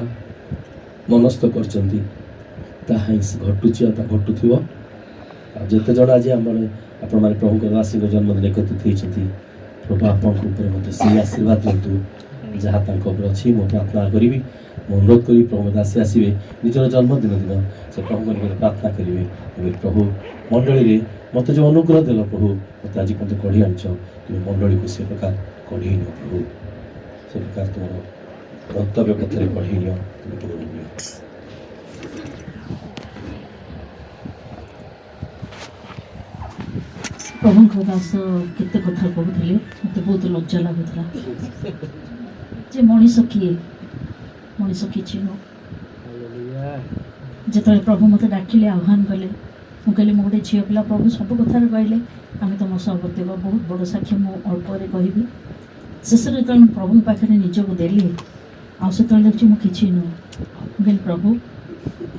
ମନସ୍ଥ କରିଛନ୍ତି ତାହା ହିଁ ଘଟୁଛି, ଆଉ ତା ଘଟୁଥିବ। ଆଉ ଯେତେ ଜଣ ଆଜି ଆପଣମାନେ ପ୍ରଭୁଙ୍କ ଦାସୀଙ୍କ ଜନ୍ମଦିନ ଏକତ୍ରିତ ହେଇଛନ୍ତି, ପ୍ରଭୁ ଆପଣଙ୍କ ଉପରେ ମଧ୍ୟ ସେଇ ଆଶୀର୍ବାଦ ଦିଅନ୍ତୁ ଯାହା ତାଙ୍କ ଉପରେ ଅଛି। ମୁଁ ପ୍ରାର୍ଥନା କରିବି, ମୁଁ ଅନୁରୋଧ କରିବି, ପ୍ରଭୁ ଦାସୀ ଆସିବେ ନିଜର ଜନ୍ମଦିନ ଦିନ ସେ ପ୍ରଭୁଙ୍କ ନିକଟରେ ପ୍ରାର୍ଥନା କରିବେ। ଏବେ ପ୍ରଭୁ ମଣ୍ଡଳୀରେ ମୋତେ ଯେଉଁ ଅନୁଗ୍ରହ ଦେଲ ପ୍ରଭୁ, ମୋତେ ଆଜି ମୋତେ କଢ଼ି ଆଣିଛ, ତୁମେ ମଣ୍ଡଳୀକୁ ସେ ପ୍ରକାର କଢ଼େଇ ନିଅ ପ୍ରଭୁ, ସେ ପ୍ରକାର ତୁମର ଗନ୍ତବ୍ୟ ପଥରେ କଢ଼େଇ ନିଅ, ତୁମେ ଗୌରବ ନିଅ। ପ୍ରଭୁଙ୍କ ଦାସ କେତେ କଥା କହୁଥିଲେ, ମୋତେ ବହୁତ ଲଜ୍ଜା ଲାଗୁଥିଲା ଯେ ମଣିଷ କିଏ, ମଣିଷ କିଛି ନୁହଁ। ଯେତେବେଳେ ପ୍ରଭୁ ମୋତେ ଡାକିଲେ, ଆହ୍ୱାନ କଲେ, ମୁଁ କହିଲି ମୁଁ ଗୋଟେ ଝିଅ ପିଲା, ପ୍ରଭୁ ସବୁ କଥାରେ କହିଲେ ଆମେ ତୁମ ସହବର୍ତ୍ତୀ ହେବା। ବହୁତ ବଡ଼ ସାକ୍ଷ୍ୟ ମୁଁ ଅଳ୍ପରେ କହିବି। ଶେଷରେ ଯେତେବେଳେ ମୁଁ ପ୍ରଭୁଙ୍କ ପାଖରେ ନିଜକୁ ଦେଲି, ଆଉ ସେତେବେଳେ ଦେଖୁଛି ମୁଁ କିଛି ନୁହଁ। ମୁଁ କହିଲି ପ୍ରଭୁ,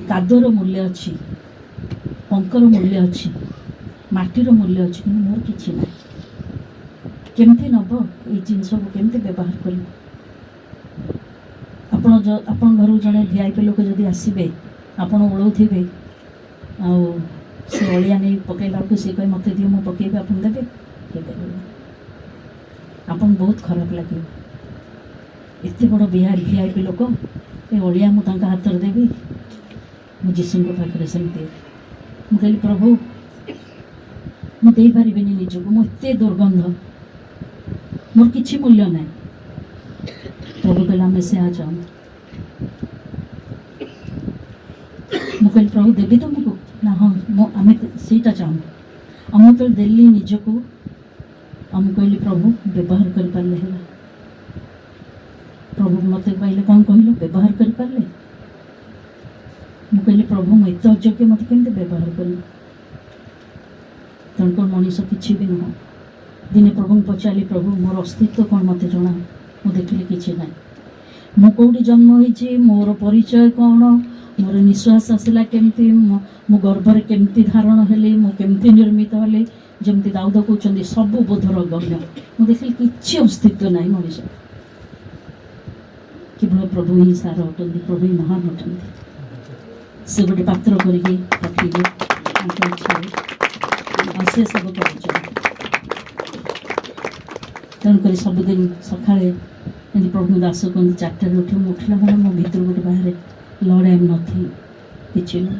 କାଦୁଅର ମୂଲ୍ୟ ଅଛି, ପଙ୍କର ମୂଲ୍ୟ ଅଛି, ମାଟିର ମୂଲ୍ୟ ଅଛି, କିନ୍ତୁ ମୋର କିଛି ନାହିଁ। କେମିତି ନେବ ଏଇ ଜିନିଷକୁ, କେମିତି ବ୍ୟବହାର କରିବ? ଆପଣ ଘରକୁ ଜଣେ VIP ଲୋକ ଯଦି ଆସିବେ, ଆପଣ ଓଳଉଥିବେ, ଆଉ ସେ ଅଳିଆ ନେଇ ପକାଇଲା ବେଳକୁ ସେ କହେ ମୋତେ ଦିଅ ମୁଁ ପକାଇବି, ଆପଣ ଦେବେ? କେବେ ଦେବେ? ଆପଣଙ୍କୁ ବହୁତ ଖରାପ ଲାଗିବ। ଏତେ ବଡ଼ VIP ଲୋକ, ଏ ଅଳିଆ ମୁଁ ତାଙ୍କ ହାତରେ ଦେବି? ମୁଁ ଯୀଶୁଙ୍କ ପାଖରେ ସେମିତି। ମୁଁ କହିଲି ପ୍ରଭୁ, ମୁଁ ଦେଇପାରିବିନି ନିଜକୁ, ମୁଁ ଏତେ ଦୁର୍ଗନ୍ଧ, ମୋର କିଛି ମୂଲ୍ୟ ନାହିଁ। ପ୍ରଭୁ କହିଲେ ଆମେ ସେହା ଚାହୁଁ। ମୁଁ କହିଲି ପ୍ରଭୁ ଦେବି ତମକୁ ନା? ହଁ, ଆମେ ସେଇଟା ଚାହୁଁ। ଆଉ ମୁଁ ଯେତେବେଳେ ଦେଲି ନିଜକୁ, ଆଉ ମୁଁ କହିଲି ପ୍ରଭୁ ବ୍ୟବହାର କରିପାରିଲେ ହେଲା। ପ୍ରଭୁ ମୋତେ କହିଲେ କ'ଣ କହିଲ? ବ୍ୟବହାର କରିପାରିଲେ? ମୁଁ କହିଲି ପ୍ରଭୁ ମୁଁ ଏତେ ଅଯୋଗ୍ୟ, ମୋତେ କେମିତି ବ୍ୟବହାର କରିବି? ତେଣୁକରି ମଣିଷ କିଛି ବି ନୁହଁ। ଦିନେ ପ୍ରଭୁଙ୍କୁ ପଚାରିଲି, ପ୍ରଭୁ ମୋର ଅସ୍ତିତ୍ୱ କ'ଣ ମୋତେ ଜଣା। ମୁଁ ଦେଖିଲି କିଛି ନାହିଁ। ମୁଁ କେଉଁଠି ଜନ୍ମ ହେଇଛି, ମୋର ପରିଚୟ କ'ଣ, ମୋର ନିଶ୍ୱାସ ଆସିଲା କେମିତି, ମୁଁ ଗର୍ଭରେ କେମିତି ଧାରଣ ହେଲି, ମୁଁ କେମିତି ନିର୍ମିତ ହେଲି, ଯେମିତି ଦାଉଦ କହୁଛନ୍ତି ସବୁ ବୋଧର ଗଣ୍ୟ। ମୁଁ ଦେଖିଲି କିଛି ଅସ୍ତିତ୍ୱ ନାହିଁ ମଣିଷ। କେବଳ ପ୍ରଭୁ ହିଁ ସାର ଅଟନ୍ତି, ପ୍ରଭୁ ହିଁ ମହାନ ଅଟନ୍ତି। ସେ ଗୋଟେ ପାତ୍ର କରିକି ପଠେଇଲେ ତାଙ୍କ ଇଚ୍ଛାରେ, ଆଉ ସେ ସବୁ କରୁଛନ୍ତି। ତେଣୁକରି ସବୁଦିନ ସକାଳେ ଏମିତି ପ୍ରଭୁ ଦାସ କୁହନ୍ତି 4ଟାରେ ଉଠି, ମୁଁ ଉଠିଲା ମାନେ ମୋ ଭିତରୁ ଗୋଟେ ବାହାରେ ଲର୍ଡ ଆଇ ଏମ୍ ନଥିଙ୍ଗ, କିଛି ନୁହଁ।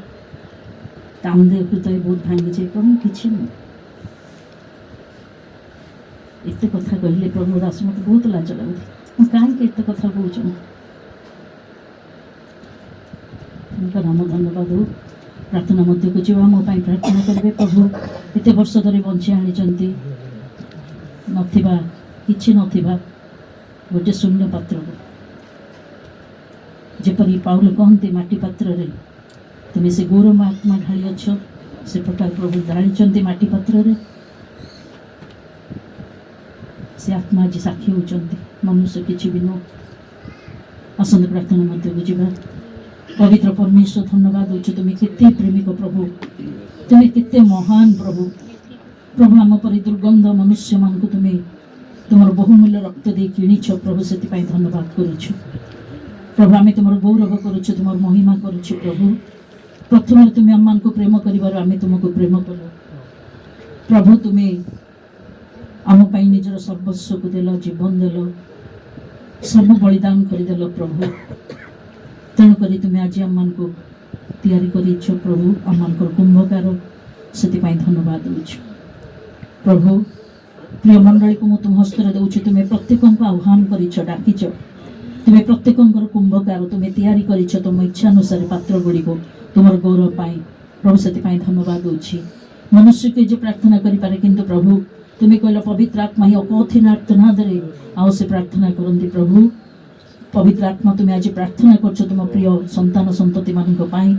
କାନ୍ଦେ ହୃଦୟ ବହୁତ ଭାଙ୍ଗିଯାଏ, ପ୍ରଭୁ କିଛି ନୁହଁ। ଏତେ କଥା କହିଲେ ପ୍ରଭୁ ଦାସ ମୋତେ ବହୁତ ଲାଜ ଲାଗୁଛି। ମୁଁ କାହିଁକି ଏତେ କଥା କହୁଛନ୍ତି? ତାଙ୍କ ନାମ ଧନ୍ୟବାଦ ହଉ। ପ୍ରାର୍ଥନା ମଧ୍ୟକୁ ଯିବା, ମୋ ପାଇଁ ପ୍ରାର୍ଥନା କରିବେ। ପ୍ରଭୁ ଏତେ ବର୍ଷ ଧରି ବଞ୍ଚି ଆଣିଛନ୍ତି ନଥିବା, କିଛି ନଥିବା ଗୋଟେ ଶୂନ୍ୟ ପାତ୍ରକୁ, ଯେପରି ପାଉଲ କହନ୍ତି ମାଟି ପାତ୍ରରେ ତୁମେ ସେ ଗୌରବ ଆତ୍ମା ଢାଳିଅଛ, ସେ ପ୍ରକାର ପ୍ରଭୁ ଢାଳିଛନ୍ତି ମାଟି ପାତ୍ରରେ। ସେ ଆତ୍ମା ଆଜି ସାକ୍ଷୀ ହେଉଛନ୍ତି ମନୁଷ୍ୟ କିଛି ବି ନୁହଁ। ଆସନ୍ତୁ ପ୍ରାର୍ଥନା ମଧ୍ୟକୁ ଯିବା। ପବିତ୍ର ପରମେଶ୍ୱର ଧନ୍ୟବାଦ ଦେଉଛୁ, ତୁମେ କେତେ ପ୍ରେମିକ ପ୍ରଭୁ, ତୁମେ କେତେ ମହାନ ପ୍ରଭୁ। ପ୍ରଭୁ ଆମ ପରି ଦୁର୍ଗନ୍ଧ ମନୁଷ୍ୟମାନଙ୍କୁ ତୁମେ ତୁମର ବହୁମୂଲ୍ୟ ରକ୍ତ ଦେଇ କିଣିଛ ପ୍ରଭୁ, ସେଥିପାଇଁ ଧନ୍ୟବାଦ କରୁଛୁ ପ୍ରଭୁ। ଆମେ ତୁମର ଗୌରବ କରୁଛୁ, ତୁମର ମହିମା କରୁଛୁ ପ୍ରଭୁ। ପ୍ରଥମରେ ତୁମେ ଆମମାନଙ୍କୁ ପ୍ରେମ କରିବାରୁ ଆମେ ତୁମକୁ ପ୍ରେମ କଲୁ ପ୍ରଭୁ। ତୁମେ ଆମ ପାଇଁ ନିଜର ସର୍ବସ୍ୱକୁ ଦେଲ, ଜୀବନ ଦେଲ, ସବୁ ବଳିଦାନ କରିଦେଲ ପ୍ରଭୁ। ତେଣୁକରି ତୁମେ ଆଜି ଆମମାନଙ୍କୁ ତିଆରି କରିଛ ପ୍ରଭୁ, ଆମମାନଙ୍କର କୁମ୍ଭକାର, ସେଥିପାଇଁ ଧନ୍ୟବାଦ ଦେଉଛୁ ପ୍ରଭୁ। ପ୍ରିୟ ମଣ୍ଡଳୀକୁ ମୁଁ ତୁମ ହସ୍ତରେ ଦେଉଛି। ତୁମେ ପ୍ରତ୍ୟେକଙ୍କୁ ଆହ୍ୱାନ କରିଛ, ଡାକିଛ। ତୁମେ ପ୍ରତ୍ୟେକଙ୍କର କୁମ୍ଭକାର, ତୁମେ ତିଆରି କରିଛ ତୁମ ଇଚ୍ଛା ଅନୁସାରେ ପାତ୍ର ଗୁଡ଼ିକୁ ତୁମର ଗୌରବ ପାଇଁ ପ୍ରଭୁ, ସେଥିପାଇଁ ଧନ୍ୟବାଦ ଦେଉଛି। ମନୁଷ୍ୟ କିଏ ଯେ ପ୍ରାର୍ଥନା କରିପାରେ, କିନ୍ତୁ ପ୍ରଭୁ ତୁମେ କହିଲ ପବିତ୍ର ଆତ୍ମା ହିଁ ଅକଥିନ ଆର୍ତ୍ତନାଦରେ ଆଉ ସେ ପ୍ରାର୍ଥନା କରନ୍ତି ପ୍ରଭୁ। ପବିତ୍ର ଆତ୍ମା ତୁମେ ଆଜି ପ୍ରାର୍ଥନା କରୁଛ ତୁମ ପ୍ରିୟ ସନ୍ତାନ ସନ୍ତତିମାନଙ୍କ ପାଇଁ,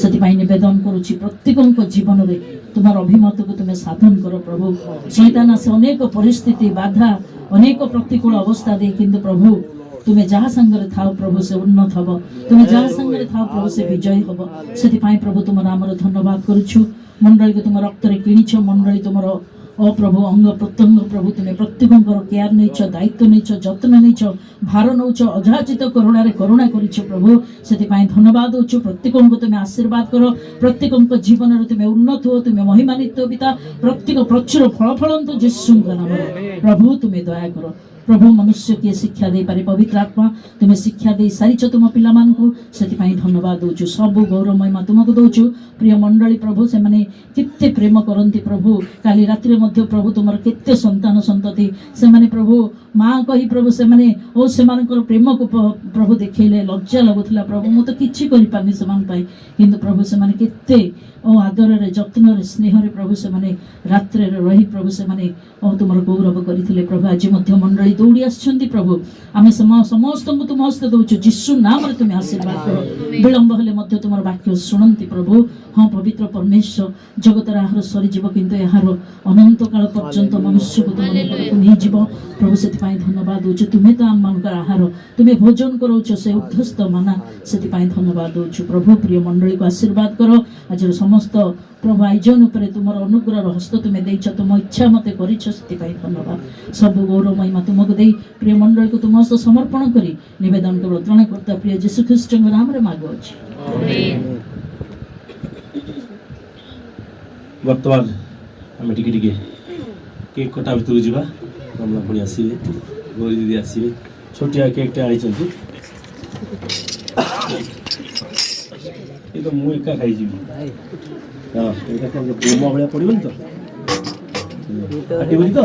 ସେଥିପାଇଁ ନିବେଦନ କରୁଛି ପ୍ରତ୍ୟେକଙ୍କ ଜୀବନରେ ତୁମର ଅଭିମତକୁ ତୁମେ ସାଧନ କର ପ୍ରଭୁ। ଶୈତାନ ଆସେ ଅନେକ ପରିସ୍ଥିତି, ବାଧା, ଅନେକ ପ୍ରତିକୂଳ ଅବସ୍ଥା ଦେଇ, କିନ୍ତୁ ପ୍ରଭୁ ତୁମେ ଯାହା ସାଙ୍ଗରେ ଥାଅ ପ୍ରଭୁ ସେ ଉନ୍ନତ ହବ, ତୁମେ ଯାହା ସାଙ୍ଗରେ ଥାଅ ପ୍ରଭୁ ସେ ବିଜୟ ହବ। ସେଥିପାଇଁ ପ୍ରଭୁ ତୁମର ଆମର ଧନ୍ୟବାଦ କରୁଛୁ। ମଣ୍ଡଳୀକୁ ତୁମ ରକ୍ତରେ କିଣିଛ, ମଣ୍ଡଳୀ ତୁମର ପ୍ରଭୁ ଅଙ୍ଗ ପ୍ରତ୍ୟଙ୍ଗ ପ୍ରଭୁ, ତୁମେ ପ୍ରତ୍ୟେକଙ୍କର କେୟାର ନେଇଛ, ଦାୟିତ୍ୱ ନେଇଛ, ଯତ୍ନ ନେଇଛ, ଭାର ନେଉଛ, ଅଯାଚିତ କରୁଣାରେ କରୁଣା କରିଛ ପ୍ରଭୁ। ସେଥିପାଇଁ ଧନ୍ୟବାଦ ଦେଉଛୁ। ପ୍ରତ୍ୟେକଙ୍କୁ ତୁମେ ଆଶୀର୍ବାଦ କର, ପ୍ରତ୍ୟେକଙ୍କ ଜୀବନରେ ତୁମେ ଉନ୍ନତ ହୁଅ, ତୁମେ ମହିମାନ୍ୱିତ ପିତା, ପ୍ରତ୍ୟେକ ପ୍ରଚୁର ଫଳ ଫଳନ୍ତୁ ଯୀଶୁଙ୍କ ନାମରେ ପ୍ରଭୁ। ତୁମେ ଦୟା କର ପ୍ରଭୁ। ମନୁଷ୍ୟ କିଏ ଶିକ୍ଷା ଦେଇପାରେ, ପବିତ୍ର ଆତ୍ମା ତୁମେ ଶିକ୍ଷା ଦେଇ ସାରିଛ ତୁମ ପିଲାମାନଙ୍କୁ, ସେଥିପାଇଁ ଧନ୍ୟବାଦ ଦେଉଛୁ। ସବୁ ଗୌରବ ମହିମା ତୁମକୁ ଦେଉଛୁ। ପ୍ରିୟ ମଣ୍ଡଳୀ ପ୍ରଭୁ, ସେମାନେ କେତେ ପ୍ରେମ କରନ୍ତି ପ୍ରଭୁ। କାଲି ରାତିରେ ମଧ୍ୟ ପ୍ରଭୁ ତୁମର କେତେ ସନ୍ତାନ ସନ୍ତତି ସେମାନେ ପ୍ରଭୁ ମା କହି ପ୍ରଭୁ ସେମାନେ ସେମାନଙ୍କର ପ୍ରେମକୁ ପ୍ରଭୁ ଦେଖେଇଲେ। ଲଜ୍ଜା ଲାଗୁଥିଲା ପ୍ରଭୁ, ମୁଁ ତ କିଛି କରିପାରିନି ସେମାନଙ୍କ ପାଇଁ, କିନ୍ତୁ ପ୍ରଭୁ ସେମାନେ କେତେ ଆଦରରେ, ଯତ୍ନରେ, ସ୍ନେହରେ ପ୍ରଭୁ ସେମାନେ ରାତ୍ରରେ ରହି ପ୍ରଭୁ ସେମାନେ ତୁମର ଗୌରବ କରିଥିଲେ ପ୍ରଭୁ। ଆଜି ମଧ୍ୟ ମଣ୍ଡଳୀ ଦୌଡ଼ି ଆସିଛନ୍ତି ପ୍ରଭୁ। ଆମେ ସମସ୍ତଙ୍କୁ ତୁମ ହସ୍ତେ ଦେଉଛୁ, ଯୀଶୁ ନାମରେ ତୁମେ ଆଶୀର୍ବାଦ କର। ବିଳମ୍ବ ହେଲେ ମଧ୍ୟ ତୁମର ବାକ୍ୟ ଶୁଣନ୍ତି ପ୍ରଭୁ। ହଁ ପବିତ୍ର ପରମେଶ୍ୱର, ଜଗତର ଆହାର ସରିଯିବ, କିନ୍ତୁ ଏହାର ଅନନ୍ତ କାଳ ପର୍ଯ୍ୟନ୍ତ ମନୁଷ୍ୟକୁ ତୁମ ନିକଟକୁ ନେଇଯିବ ପ୍ରଭୁ। ସେଥିପାଇଁ ଧନ୍ୟବାଦ ଦେଉଛୁ। ତୁମେ ତ ଆମମାନଙ୍କର ଆହାର, ତୁମେ ଭୋଜନ କରଉଛ ସେ ଉଦ୍ଧସ୍ତ ମାନା, ସେଥିପାଇଁ ଧନ୍ୟବାଦ ଦେଉଛୁ ପ୍ରଭୁ। ପ୍ରିୟ ମଣ୍ଡଳୀକୁ ଆଶୀର୍ବାଦ କର। ଆଜିର ସମସ୍ତ ପ୍ରଭୁ ଆୟୋଜନ ଉପରେ ତୁମର ଅନୁଗ୍ରହର ହସ୍ତ ତୁମେ ଦେଇଛ, ତୁମ ଇଚ୍ଛା ମତେ କରିଛ, ସେଥିପାଇଁ ଧନ୍ୟବାଦ। ସବୁ ଗୌରବ ମହିମା ତୁମକୁ ଦେଇ ପ୍ରିୟ ମଣ୍ଡଳୀକୁ ତୁମ ହସ୍ତ ସମର୍ପଣ କରି ନିବେଦନ କର ତ୍ରାଣକର୍ତ୍ତା ପ୍ରିୟ ଯୀଶୁ ଖ୍ରୀଷ୍ଟଙ୍କ ନାମରେ ମାଗୁଅଛି। ବର୍ତ୍ତମାନ ଆମେ ଟିକେ ଟିକେ କେକ୍ କଟା ଭିତରକୁ ଯିବା। କମଳା ପୁଣି ଆସିବେ, ଗୌରୀ ଦିଦି ଆସିବେ, ଛୋଟିଆ କେକ୍ଟେ ଆଣିଛନ୍ତି। ଏ ତ ମୁଁ ଏକା ଖାଇଯିବି। ହଁ, ଏଇଟା କ'ଣ ବୋମା ଭଳିଆ ପଡ଼ିବନି ତ? କାଟିବନି ତ?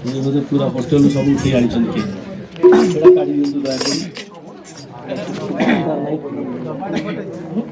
ଇଏ ବୋଧେ ପୁରା ହୋଟେଲରୁ ସବୁ ଉଠେଇ ଆଣିଛନ୍ତି କେକ୍। ସେଇଟା କାଢ଼ି ଦିଅନ୍ତୁ ଦୟାକରି।